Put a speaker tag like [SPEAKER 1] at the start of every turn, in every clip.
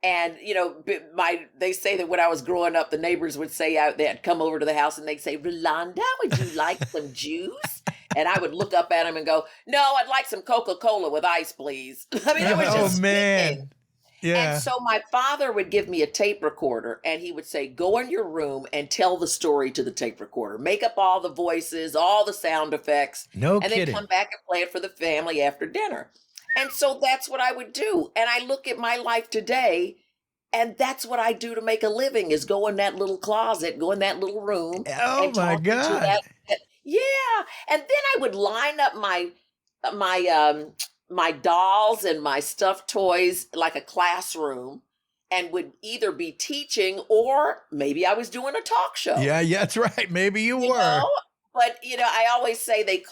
[SPEAKER 1] And, they say that when I was growing up, the neighbors would say they'd come over to the house and they'd say, Rolonda, would you like some juice? And I would look up at him and go, no, I'd like some Coca-Cola with ice, please. I mean, it was
[SPEAKER 2] Oh
[SPEAKER 1] just speaking.
[SPEAKER 2] man.
[SPEAKER 1] And
[SPEAKER 2] Yeah.
[SPEAKER 1] so my father would give me a tape recorder and he would say, go in your room and tell the story to the tape recorder. Make up all the voices, all the sound effects,
[SPEAKER 2] No
[SPEAKER 1] and then come
[SPEAKER 2] kidding.
[SPEAKER 1] back and play it for the family after dinner. And so that's what I would do. And I look at my life today, and that's what I do to make a living is go in that little closet, go in that little room
[SPEAKER 2] Oh
[SPEAKER 1] and
[SPEAKER 2] my
[SPEAKER 1] talking to
[SPEAKER 2] God.
[SPEAKER 1] yeah. And then I would line up my dolls and my stuffed toys like a classroom and would either be teaching or maybe I was doing a talk show.
[SPEAKER 2] Yeah, yeah, that's right. Maybe you
[SPEAKER 1] You know?
[SPEAKER 2] were.
[SPEAKER 1] But I always say they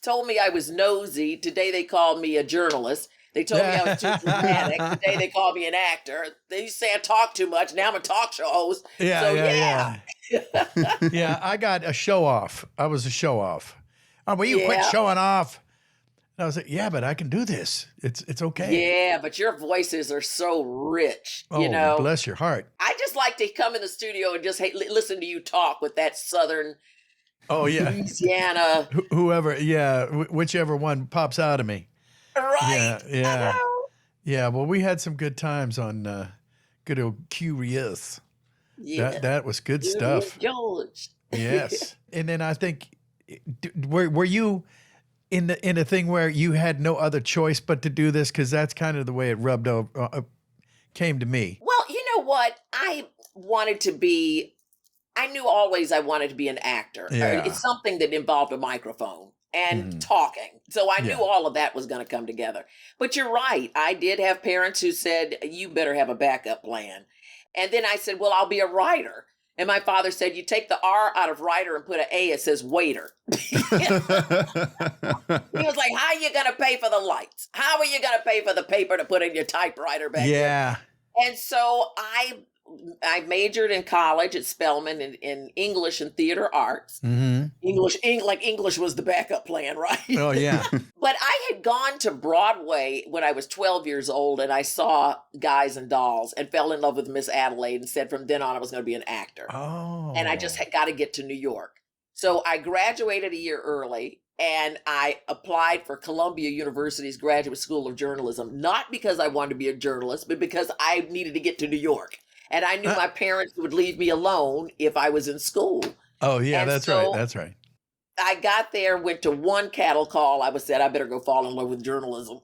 [SPEAKER 1] told me I was nosy. Today they called me a journalist. They told me I was too dramatic. Today they called me an actor. They used to say I talk too much. Now I'm a talk show host.
[SPEAKER 2] Yeah,
[SPEAKER 1] So
[SPEAKER 2] yeah,
[SPEAKER 1] yeah.
[SPEAKER 2] yeah. Yeah, I got a show off. I was a show off. Oh, will you quit
[SPEAKER 1] Yeah.
[SPEAKER 2] showing off? And I was like, yeah, but I can do this. It's okay.
[SPEAKER 1] Yeah, but your voices are so rich,
[SPEAKER 2] Oh, bless your heart.
[SPEAKER 1] I just like to come in the studio and just listen to you talk with that Southern
[SPEAKER 2] Oh yeah.
[SPEAKER 1] Louisiana.
[SPEAKER 2] Whoever, yeah, whichever one pops out of me.
[SPEAKER 1] Right.
[SPEAKER 2] Yeah,
[SPEAKER 1] I
[SPEAKER 2] yeah.
[SPEAKER 1] know.
[SPEAKER 2] Yeah, well, we had some good times on good old Curious.
[SPEAKER 1] Yeah.
[SPEAKER 2] That was good
[SPEAKER 1] Julia
[SPEAKER 2] stuff.
[SPEAKER 1] George.
[SPEAKER 2] Yes. And then I think were you in the thing where you had no other choice but to do this, because that's kind of the way it rubbed over came to me.
[SPEAKER 1] Well, you know what? I knew always I wanted to be an actor.
[SPEAKER 2] Yeah.
[SPEAKER 1] It's something that involved a microphone and
[SPEAKER 2] Mhm.
[SPEAKER 1] talking. So I knew
[SPEAKER 2] Yeah.
[SPEAKER 1] all of that was going to come together. But you're right. I did have parents who said, you better have a backup plan. And then I said, well, I'll be a writer. And my father said, you take the R out of writer and put an A, it says waiter. He was like, how are you going to pay for the lights? How are you going to pay for the paper to put in your typewriter back there?
[SPEAKER 2] Yeah.
[SPEAKER 1] And so I majored in college at Spelman in English and theater arts.
[SPEAKER 2] Mhm.
[SPEAKER 1] English was the backup plan, right?
[SPEAKER 2] Oh yeah.
[SPEAKER 1] But I had gone to Broadway when I was 12 years old and I saw Guys and Dolls and fell in love with Miss Adelaide and said from then on I was going to be an actor.
[SPEAKER 2] Oh.
[SPEAKER 1] And I just had got to get to New York. So I graduated a year early and I applied for Columbia University's Graduate School of Journalism, not because I wanted to be a journalist, but because I needed to get to New York. And I knew my parents would leave me alone if I was in school.
[SPEAKER 2] Oh yeah,
[SPEAKER 1] And
[SPEAKER 2] that's
[SPEAKER 1] so
[SPEAKER 2] right. That's right.
[SPEAKER 1] I got there, went to one cattle call. I said, I better go fall in love with journalism.